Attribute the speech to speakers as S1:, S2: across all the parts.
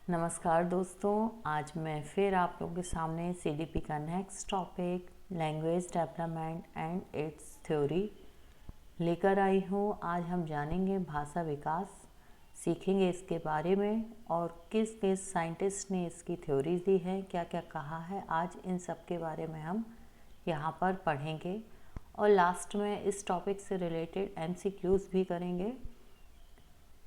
S1: नमस्कार दोस्तों, आज मैं फिर आप लोगों के सामने सीडीपी का next topic language development and it's theory लेकर आई हूँ। आज हम जानेंगे भाषा विकास, सीखेंगे इसके बारे में और किस किस साइंटिस्ट ने इसकी थ्योरीज दी है, क्या क्या कहा है। आज इन सब के बारे में हम यहाँ पर पढ़ेंगे और लास्ट में इस टॉपिक से रिलेटेड एमसीक्यूज भी करेंगे।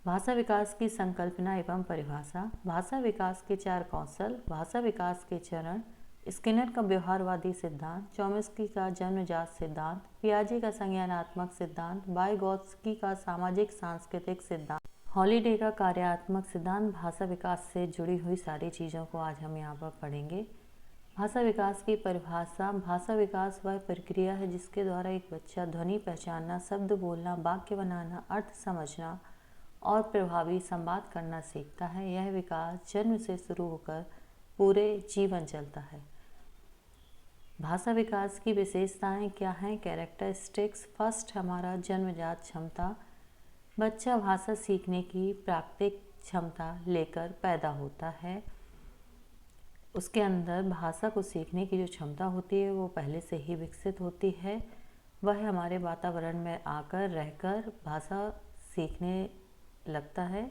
S1: भाषा विकास की संकल्पना एवं परिभाषा। भाषा विकास के 4 कौशल, भाषा विकास के चरण, स्किनर का व्यवहारवादी सिद्धांत, चॉम्स्की का जन्मजात सिद्धांत, पियाजे का संज्ञानात्मक सिद्धांत, वाइगोत्स्की का सामाजिक सांस्कृतिक सिद्धांत, हॉलिडे का कार्यात्मक सिद्धांत। भाषा विकास से जुड़ी हुई सारी चीज़ों को आज हम यहाँ पर पढ़ेंगे। भाषा विकास की परिभाषा। भाषा विकास वह प्रक्रिया है जिसके द्वारा एक बच्चा ध्वनि पहचानना, शब्द बोलना, वाक्य बनाना, अर्थ समझना और प्रभावी संवाद करना सीखता है। यह विकास जन्म से शुरू होकर पूरे जीवन चलता है। भाषा विकास की विशेषताएं क्या हैं? कैरेक्टरिस्टिक्स। फर्स्ट, हमारा जन्मजात क्षमता। बच्चा भाषा सीखने की प्राकृतिक क्षमता लेकर पैदा होता है। उसके अंदर भाषा को सीखने की जो क्षमता होती है वो पहले से ही विकसित होती है। वह हमारे वातावरण में आकर रहकर भाषा सीखने लगता है।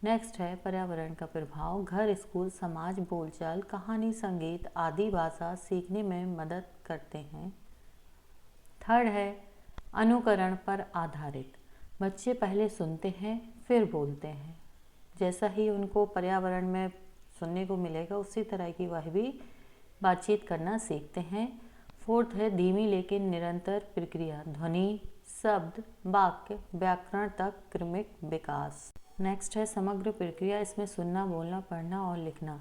S1: नेक्स्ट है पर्यावरण का प्रभाव। घर, स्कूल, समाज, बोलचाल, कहानी, संगीत आदि भाषा सीखने में मदद करते हैं। थर्ड है अनुकरण पर आधारित। बच्चे पहले सुनते हैं फिर बोलते हैं। जैसा ही उनको पर्यावरण में सुनने को मिलेगा उसी तरह की वह भी बातचीत करना सीखते हैं। फोर्थ है धीमी लेकिन निरंतर प्रक्रिया। ध्वनि, शब्द, वाक्य, व्याकरण तक क्रमिक विकास। नेक्स्ट है समग्र प्रक्रिया। इसमें सुनना, बोलना, पढ़ना और लिखना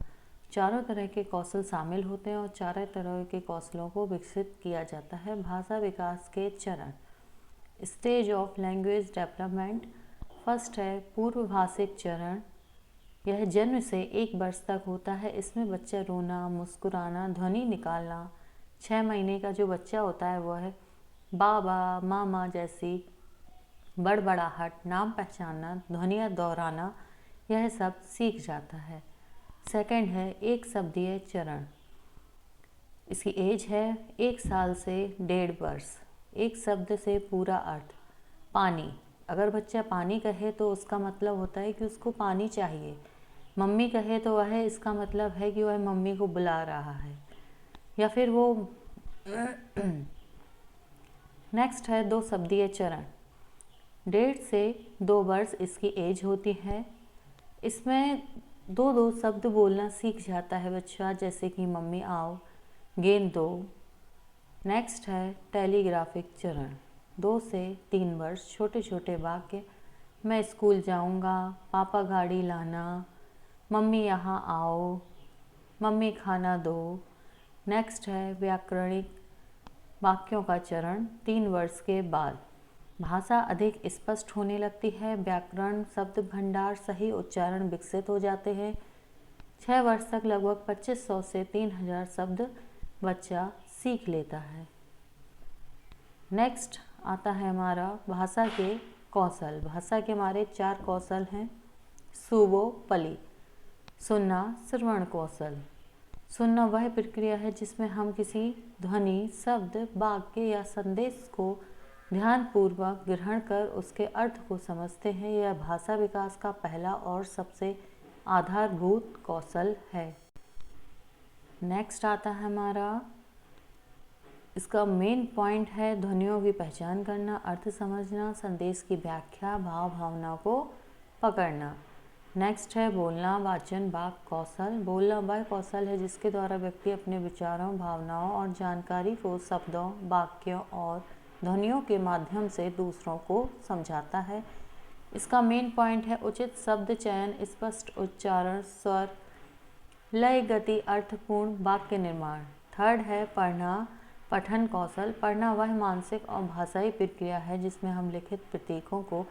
S1: चारों तरह के कौशल शामिल होते हैं और चारों तरह के कौशलों को विकसित किया जाता है। भाषा विकास के चरण। Stage of language development. First है पूर्व भाषिक चरण। यह जन्म से 1 वर्ष तक होता है। इसमें बच्चा रोना, मुस्कुराना, ध्वनि निकालना। 6 महीने का जो बच्चा होता है वह बाबा, मामा जैसी बड़बड़ाहट, नाम पहचानना, ध्वनियाँ दोहराना, यह सब सीख जाता है। सेकंड है एक शब्दीय चरण। इसकी एज है 1 साल से 1.5 वर्ष। एक शब्द से पूरा अर्थ। पानी, अगर बच्चा पानी कहे तो उसका मतलब होता है कि उसको पानी चाहिए। मम्मी कहे तो वह इसका मतलब है कि वह मम्मी को बुला रहा है या फिर वो नेक्स्ट है 2 शब्दीय चरण। 1.5 से 2 वर्ष इसकी एज होती है। इसमें 2 शब्द बोलना सीख जाता है बच्चा, जैसे कि मम्मी आओ, गेंद दो। नेक्स्ट है टेलीग्राफिक चरण। 2 से 3 वर्ष। छोटे छोटे वाक्य, मैं स्कूल जाऊंगा, पापा गाड़ी लाना, मम्मी यहाँ आओ, मम्मी खाना दो। नेक्स्ट है व्याकरणिक वाक्यों का चरण। 3 वर्ष के बाद भाषा अधिक स्पष्ट होने लगती है। व्याकरण, शब्द भंडार, सही उच्चारण विकसित हो जाते हैं। 6 वर्ष तक लगभग 2500 से 3000 शब्द बच्चा सीख लेता है। नेक्स्ट आता है हमारा भाषा के कौशल। भाषा के हमारे 4 कौशल हैं। सुबो पली। सुनना, श्रवण कौशल। सुनना वह प्रक्रिया है जिसमें हम किसी ध्वनि, शब्द, वाक्य या संदेश को ध्यानपूर्वक ग्रहण कर उसके अर्थ को समझते हैं। यह भाषा विकास का पहला और सबसे आधारभूत कौशल है। नेक्स्ट आता है हमारा, इसका मेन पॉइंट है ध्वनियों की पहचान करना, अर्थ समझना, संदेश की व्याख्या, भाव भावना को पकड़ना। नेक्स्ट है बोलना, वाचन, वाक कौशल। बोलना वह कौशल है जिसके द्वारा व्यक्ति अपने विचारों, भावनाओं और जानकारी को शब्दों, वाक्यों और ध्वनियों के माध्यम से दूसरों को समझाता है। इसका मेन पॉइंट है उचित शब्द चयन, स्पष्ट उच्चारण, स्वर, लय, गति, अर्थपूर्ण वाक्य निर्माण। थर्ड है पढ़ना, पठन कौशल। पढ़ना वह मानसिक और भाषाई प्रक्रिया है जिसमें हम लिखित प्रतीकों को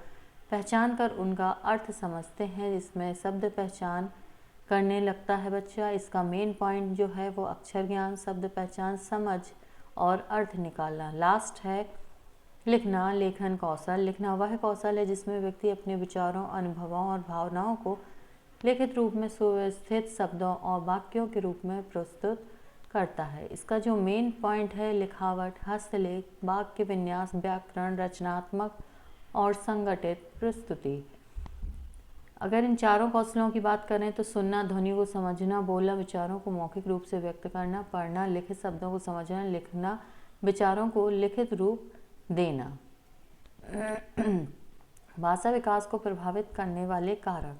S1: पहचान कर उनका अर्थ समझते हैं, जिसमें शब्द पहचान करने लगता है बच्चा। इसका मेन पॉइंट जो है वो अक्षर ज्ञान, शब्द पहचान, समझ और अर्थ निकालना। लास्ट है लिखना, लेखन कौशल। लिखना वह कौशल है जिसमें व्यक्ति अपने विचारों, अनुभवों और भावनाओं को लिखित रूप में सुव्यवस्थित शब्दों और वाक्यों के रूप में प्रस्तुत करता है। इसका जो मेन पॉइंट है, लिखावट, हस्तलेख, वाक्य विन्यास, व्याकरण, रचनात्मक और संगठित प्रस्तुति। अगर इन चारों कौशलों की बात करें तो सुनना, ध्वनि को समझना, बोलना, विचारों को मौखिक रूप से व्यक्त करना, पढ़ना, लिखित शब्दों को समझना, लिखना, विचारों को लिखित रूप देना। भाषा विकास को प्रभावित करने वाले कारक: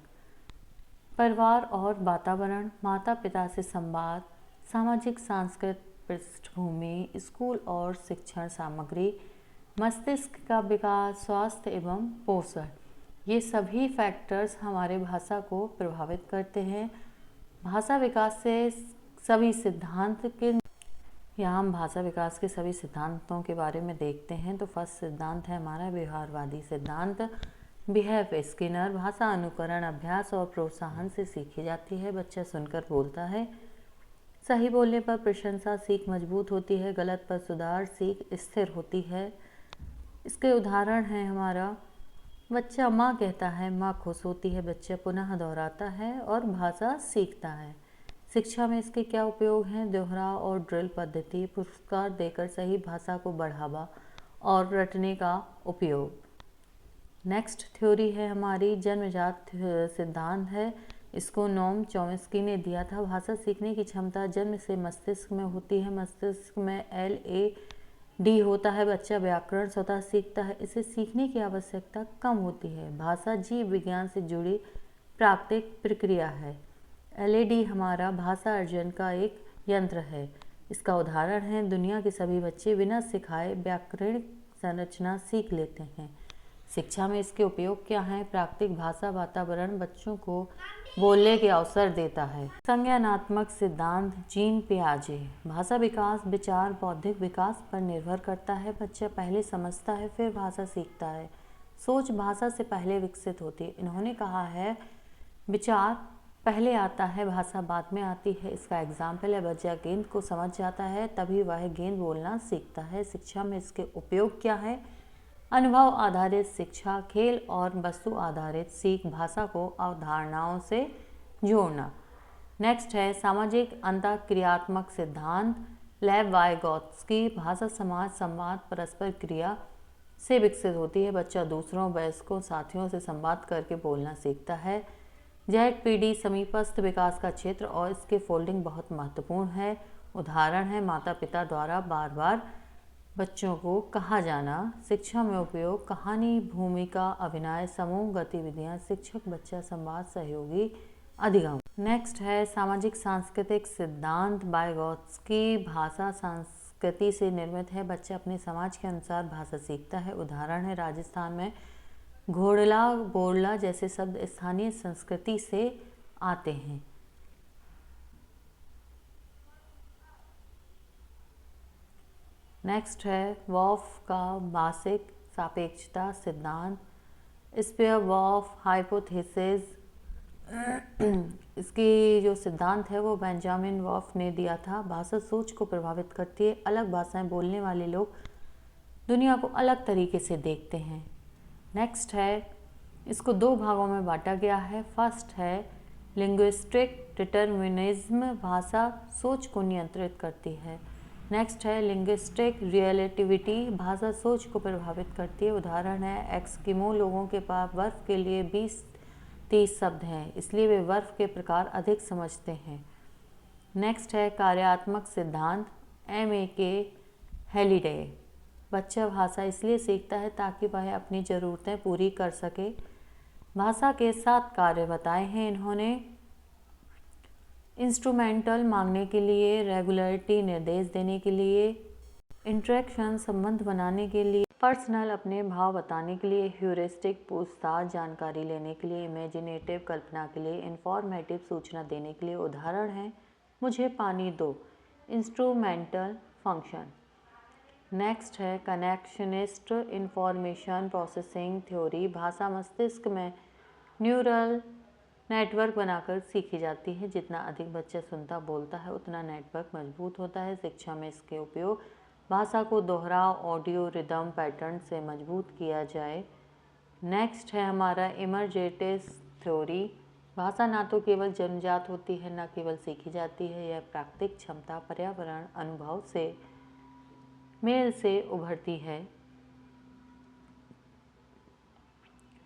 S1: परिवार और वातावरण, माता पिता से संवाद, सामाजिक सांस्कृतिक पृष्ठभूमि, स्कूल और शिक्षण सामग्री, मस्तिष्क का विकास, स्वास्थ्य एवं पोषण। ये सभी फैक्टर्स हमारे भाषा को प्रभावित करते हैं। भाषा विकास से सभी सिद्धांत के यहाँ हम भाषा विकास के सभी सिद्धांतों के बारे में देखते हैं। तो फर्स्ट सिद्धांत है हमारा व्यवहारवादी सिद्धांत, बिहेव स्किनर। भाषा अनुकरण, अभ्यास और प्रोत्साहन से सीखी जाती है। बच्चा सुनकर बोलता है। सही बोलने पर प्रशंसा, सीख मजबूत होती है। गलत पर सुधार, सीख स्थिर होती है। इसके उदाहरण हैं हमारा, बच्चा माँ कहता है, माँ खुश होती है। बच्चा पुनः दोहराता है और भाषा सीखता है। शिक्षा में इसके क्या उपयोग हैं? दोहराव और ड्रिल पद्धति, पुरस्कार देकर सही भाषा को बढ़ावा और रटने का उपयोग। नेक्स्ट थ्योरी है हमारी जन्मजात सिद्धांत है। इसको नोम चॉम्स्की ने दिया था। भाषा सीखने की क्षमता जन्म से मस्तिष्क में होती है। मस्तिष्क में LAD होता है। बच्चा व्याकरण स्वतः सीखता है। इसे सीखने की आवश्यकता कम होती है। भाषा जीव विज्ञान से जुड़ी प्राकृतिक प्रक्रिया है। LAD हमारा भाषा अर्जन का एक यंत्र है। इसका उदाहरण है, दुनिया के सभी बच्चे बिना सिखाए व्याकरणिक संरचना सीख लेते हैं। शिक्षा में इसके उपयोग क्या हैं? प्राकृतिक भाषा वातावरण बच्चों को बोलने के अवसर देता है। संज्ञानात्मक सिद्धांत, जीन पियाजे। भाषा विकास विचार बौद्धिक विकास पर निर्भर करता है। बच्चा पहले समझता है फिर भाषा सीखता है। सोच भाषा से पहले विकसित होती है। इन्होंने कहा है विचार पहले आता है, भाषा बाद में आती है। इसका एग्जाम्पल है, बच्चा गेंद को समझ जाता है तभी वह गेंद बोलना सीखता है। शिक्षा में इसके उपयोग क्या है? अनुभव आधारित शिक्षा, खेल और वस्तु आधारित सीख, भाषा को अवधारणाओं से जोड़ना। नेक्स्ट है सामाजिक अंतःक्रियात्मक सिद्धांत, लेव वाइगोत्स्की। भाषा समाज संवाद परस्पर क्रिया से विकसित होती है। बच्चा दूसरों, वयस्कों, साथियों से संवाद करके बोलना सीखता है। ZPD समीपस्थ विकास का क्षेत्र और इसके फोल्डिंग बहुत महत्वपूर्ण है। उदाहरण है, माता पिता द्वारा बार बार बच्चों को कहा जाना। शिक्षा में उपयोग, कहानी, भूमिका, अभिनय, समूह गतिविधियां, शिक्षक बच्चा संवाद, सहयोगी, अधिगम। नेक्स्ट है सामाजिक सांस्कृतिक सिद्धांत, वाइगोत्स्की। भाषा संस्कृति से निर्मित है। बच्चा अपने समाज के अनुसार भाषा सीखता है। उदाहरण है, राजस्थान में घोड़ला, बोड़ला जैसे शब्द स्थानीय संस्कृति से आते हैं। नेक्स्ट है वॉफ का भाषिक सापेक्षता सिद्धांत, स्पेयर वॉफ हाइपोथेसिस। इसकी जो सिद्धांत है वो बेंजामिन वॉफ ने दिया था। भाषा सोच को प्रभावित करती है। अलग भाषाएं बोलने वाले लोग दुनिया को अलग तरीके से देखते हैं। नेक्स्ट है, इसको दो भागों में बांटा गया है। फर्स्ट है लिंग्विस्टिक डिटर्मिनिज्म, भाषा सोच को नियंत्रित करती है। नेक्स्ट है लिंग्विस्टिक रिलेटिविटी, भाषा सोच को प्रभावित करती है। उदाहरण है, एस्किमो लोगों के पास बर्फ के लिए 20-30 शब्द हैं, इसलिए वे बर्फ के प्रकार अधिक समझते हैं। नेक्स्ट है कार्यात्मक सिद्धांत, MAK हेलिडे। बच्चा भाषा इसलिए सीखता है ताकि वह अपनी ज़रूरतें पूरी कर सके। भाषा के 7 कार्य बताए हैं इन्होंने। इंस्ट्रूमेंटल मांगने के लिए, रेगुलरिटी निर्देश देने के लिए, इंटरेक्शन संबंध बनाने के लिए, पर्सनल अपने भाव बताने के लिए, ह्यूरिस्टिक पूछताछ जानकारी लेने के लिए, इमेजिनेटिव कल्पना के लिए, इंफॉर्मेटिव सूचना देने के लिए। उदाहरण है, मुझे पानी दो, इंस्ट्रूमेंटल फंक्शन। नेक्स्ट है कनेक्शनिस्ट इंफॉर्मेशन प्रोसेसिंग थ्योरी, भाषा मस्तिष्क में न्यूरल नेटवर्क बनाकर सीखी जाती है। जितना अधिक बच्चा सुनता बोलता है उतना नेटवर्क मजबूत होता है। शिक्षा में इसके उपयोग, भाषा को दोहराव, ऑडियो, रिदम, पैटर्न से मजबूत किया जाए। नेक्स्ट है हमारा इमर्जेटिव थ्योरी, भाषा ना तो केवल जन्मजात होती है, न केवल सीखी जाती है। यह प्राकृतिक क्षमता, पर्यावरण, अनुभव से मेल से उभरती है।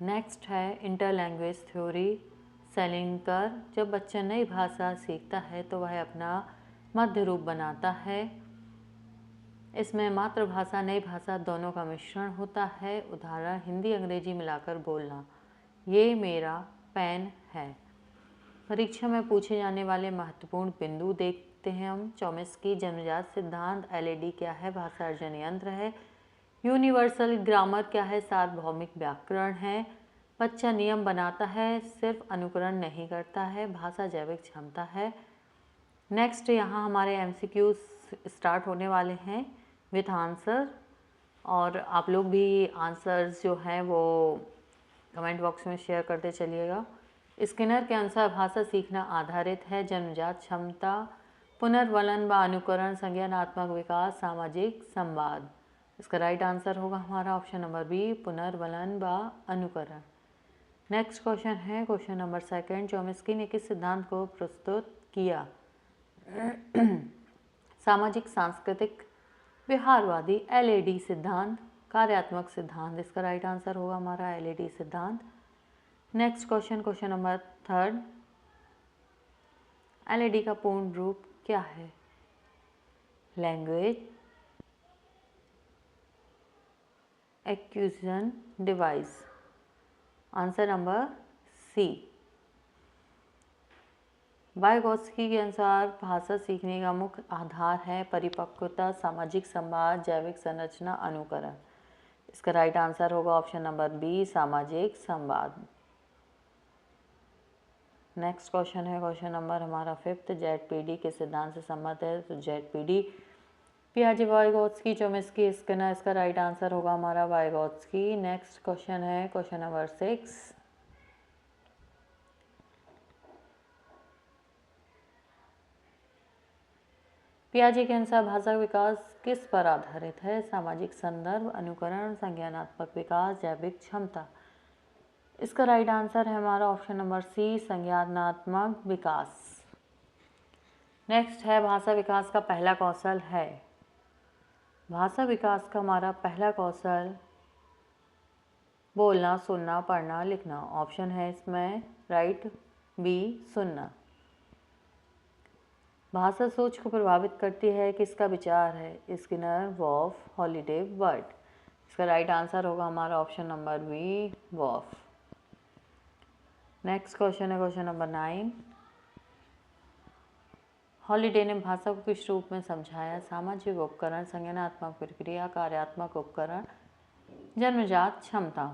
S1: नेक्स्ट है इंटरलैंग्वेज थ्योरी। सेलिंगर, जब बच्चा नई भाषा सीखता है तो वह अपना मध्य रूप बनाता है। इसमें मातृभाषा नई भाषा दोनों का मिश्रण होता है। उदाहरण, हिंदी अंग्रेजी मिलाकर बोलना। ये मेरा पेन है। परीक्षा में पूछे जाने वाले महत्वपूर्ण बिंदु देखते हैं हम। चॉम्स्की जन्मजात सिद्धांत। एलएडी क्या है? भाषा अर्जन यंत्र है। यूनिवर्सल ग्रामर क्या है? सार्वभौमिक व्याकरण है। बच्चा नियम बनाता है, सिर्फ अनुकरण नहीं करता है। भाषा जैविक क्षमता है। नेक्स्ट यहाँ हमारे एमसीक्यू स्टार्ट होने वाले हैं विथ आंसर, और आप लोग भी आंसर्स जो हैं वो कमेंट बॉक्स में शेयर करते चलिएगा। स्किनर के अनुसार भाषा सीखना आधारित है जन्मजात क्षमता, पुनर्वलन व अनुकरण, संज्ञानात्मक विकास, सामाजिक संवाद। इसका राइट आंसर होगा हमारा ऑप्शन नंबर बी, पुनर्वलन व अनुकरण। नेक्स्ट क्वेश्चन है क्वेश्चन नंबर सेकंड। चॉम्स्की ने किस सिद्धांत को प्रस्तुत किया? सामाजिक सांस्कृतिक व्यवहारवादी, एलएडी सिद्धांत, कार्यात्मक सिद्धांत। इसका राइट आंसर होगा हमारा एलएडी सिद्धांत। Next question, question number third. LAD का पूर्ण रूप क्या है? Language acquisition device. Answer number C. Vygotsky के अनुसार भाषा सीखने का मुख्य आधार है परिपक्वता, सामाजिक संवाद, जैविक संरचना, अनुकरण। इसका राइट आंसर होगा ऑप्शन नंबर बी, सामाजिक संवाद। नेक्स्ट क्वेश्चन है क्वेश्चन नंबर हमारा फिफ्थ। जेडपीडी के सिद्धांत से संबंध है, तो जेडपीडी पियाजे, वाइगोत्स्की, चॉम्स्की, स्किनर। इसका राइट आंसर होगा हमारा वाइगोत्स्की। नेक्स्ट क्वेश्चन है क्वेश्चन नंबर 6। पियाजे के अनुसार भाषा का विकास किस पर आधारित है? सामाजिक संदर्भ, अनुकरण, संज्ञानात्मक विकास, जैविक क्षमता। इसका राइट आंसर है हमारा ऑप्शन नंबर सी, संज्ञानात्मक विकास। नेक्स्ट है भाषा विकास का पहला कौशल है। भाषा विकास का हमारा पहला कौशल बोलना, सुनना, पढ़ना, लिखना। ऑप्शन है इसमें राइट बी, सुनना। भाषा सोच को प्रभावित करती है, किसका विचार है? स्किनर, वॉफ, हॉलिडे, वर्ड। इसका राइट आंसर होगा हमारा option number B, Whorf. Next question है क्वेश्चन नंबर 9। हॉलिडे ने भाषा को किस रूप में समझाया? सामाजिक उपकरण, संज्ञानात्मक प्रक्रिया, कार्यात्मक उपकरण, जन्मजात क्षमता।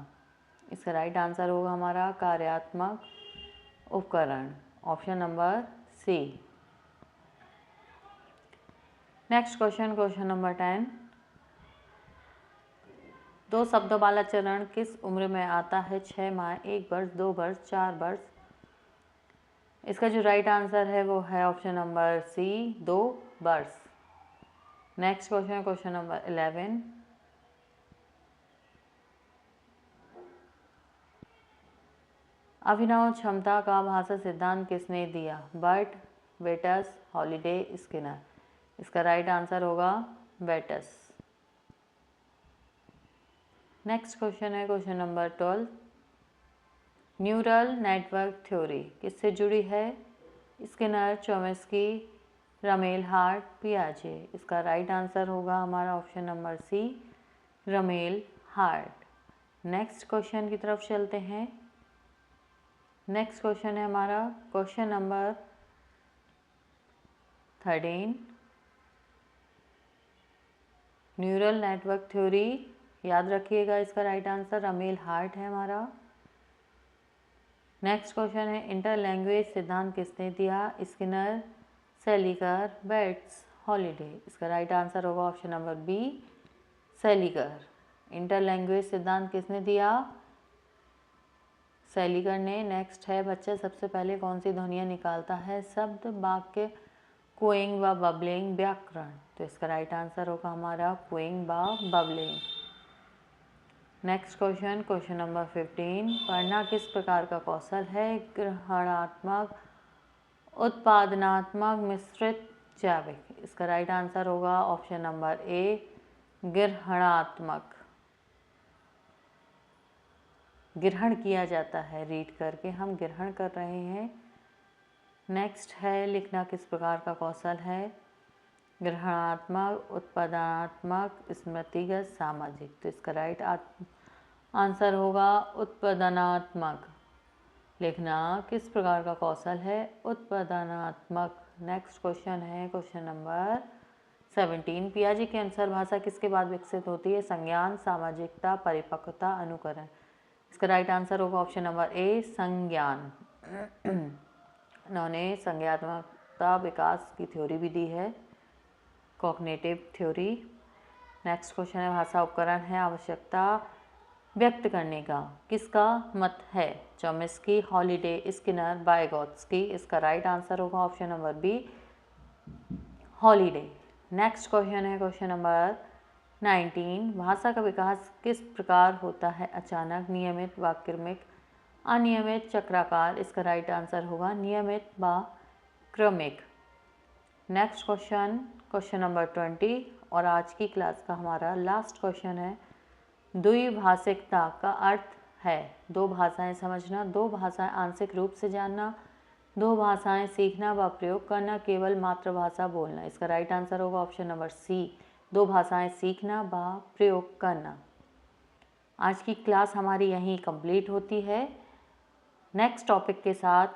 S1: इसका राइट आंसर होगा हमारा कार्यात्मक उपकरण, option number C. Next question question number 10। दो शब्दों वाला चरण किस उम्र में आता है? 6 माह, 1 वर्ष, 2 वर्ष, 4 वर्ष। इसका जो राइट आंसर है वो है ऑप्शन नंबर सी, 2 वर्ष। Next question question number 11। अभिनव क्षमता का भाषा सिद्धांत किसने दिया? बर्ट, वेटस, हॉलिडे, स्किनर। इसका राइट आंसर होगा वेटस। नेक्स्ट क्वेश्चन है question number 12। Neural network theory किससे जुड़ी है? स्किनर, चॉम्स्की, रमेल हार्ट, पियाजे। इसका राइट आंसर होगा हमारा option number C, Rumelhart. Next question की तरफ चलते हैं। नेक्स्ट क्वेश्चन है हमारा question number 13। Neural network theory याद रखिएगा, इसका राइट आंसर रमेल हार्ट है हमारा। नेक्स्ट क्वेश्चन है इंटरलैंग्वेज सिद्धांत किसने दिया? Skinner, Selinker, Bates, Halliday. इसका राइट आंसर होगा option number B, Selinker. Interlanguage सिद्धांत किसने दिया? सेलिगर ने। नेक्स्ट है बच्चा सबसे पहले कौन सी ध्वनियाँ निकालता है? शब्द, वाक्य, कोइंग व बबलिंग, व्याकरण। तो इसका राइट आंसर होगा हमारा कोइंग व bubbling. Next question, question number 15, पढ़ना किस प्रकार का कौशल है? ग्रहणात्मक, उत्पादनात्मक, मिश्रित, जैविक। इसका राइट आंसर होगा ऑप्शन नंबर ए, ग्रहणात्मक। ग्रहण किया जाता है, रीड करके हम ग्रहण कर रहे हैं। नेक्स्ट है, लिखना किस प्रकार का कौशल है? ग्रहणात्मक, उत्पादनात्मक, स्मृतिगत, सामाजिक। तो इसका राइट आंसर होगा उत्पादनात्मक। लिखना किस प्रकार का कौशल है? उत्पादनात्मक। नेक्स्ट क्वेश्चन है क्वेश्चन नंबर 17, पियाजे के अनुसार भाषा किसके बाद विकसित होती है? संज्ञान, सामाजिकता, परिपक्वता, अनुकरण। इसका राइट आंसर होगा ऑप्शन नंबर ए, संज्ञान। उन्होंने संज्ञानात्मकता विकास की थ्योरी भी दी है, कॉग्निटिव थ्योरी। नेक्स्ट क्वेश्चन है, भाषा उपकरण है आवश्यकता व्यक्त करने का, किसका मत है? Chomsky, Halliday, Skinner, Vygotsky. इसका राइट आंसर होगा option number B, Halliday. Next question है क्वेश्चन नंबर 19, भाषा का विकास किस प्रकार होता है? अचानक, नियमित व क्रमिक, अनियमित, चक्राकार। इसका राइट आंसर होगा नियमित व क्रमिक। नेक्स्ट क्वेश्चन, क्वेश्चन नंबर 20 और आज की क्लास का हमारा लास्ट क्वेश्चन है, द्विभाषिकता का अर्थ है दो भाषाएं समझना, दो भाषाएं आंशिक रूप से जानना, दो भाषाएं सीखना व प्रयोग करना, केवल मातृभाषा बोलना। इसका राइट आंसर होगा ऑप्शन नंबर सी, दो भाषाएं सीखना व प्रयोग करना। आज की क्लास हमारी यहीं कंप्लीट होती है। नेक्स्ट टॉपिक के साथ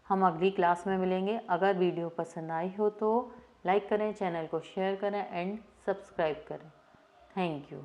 S1: हम अगली क्लास में मिलेंगे। अगर वीडियो पसंद आई हो तो लाइक करें, चैनल को शेयर करें एंड सब्सक्राइब करें। Thank you.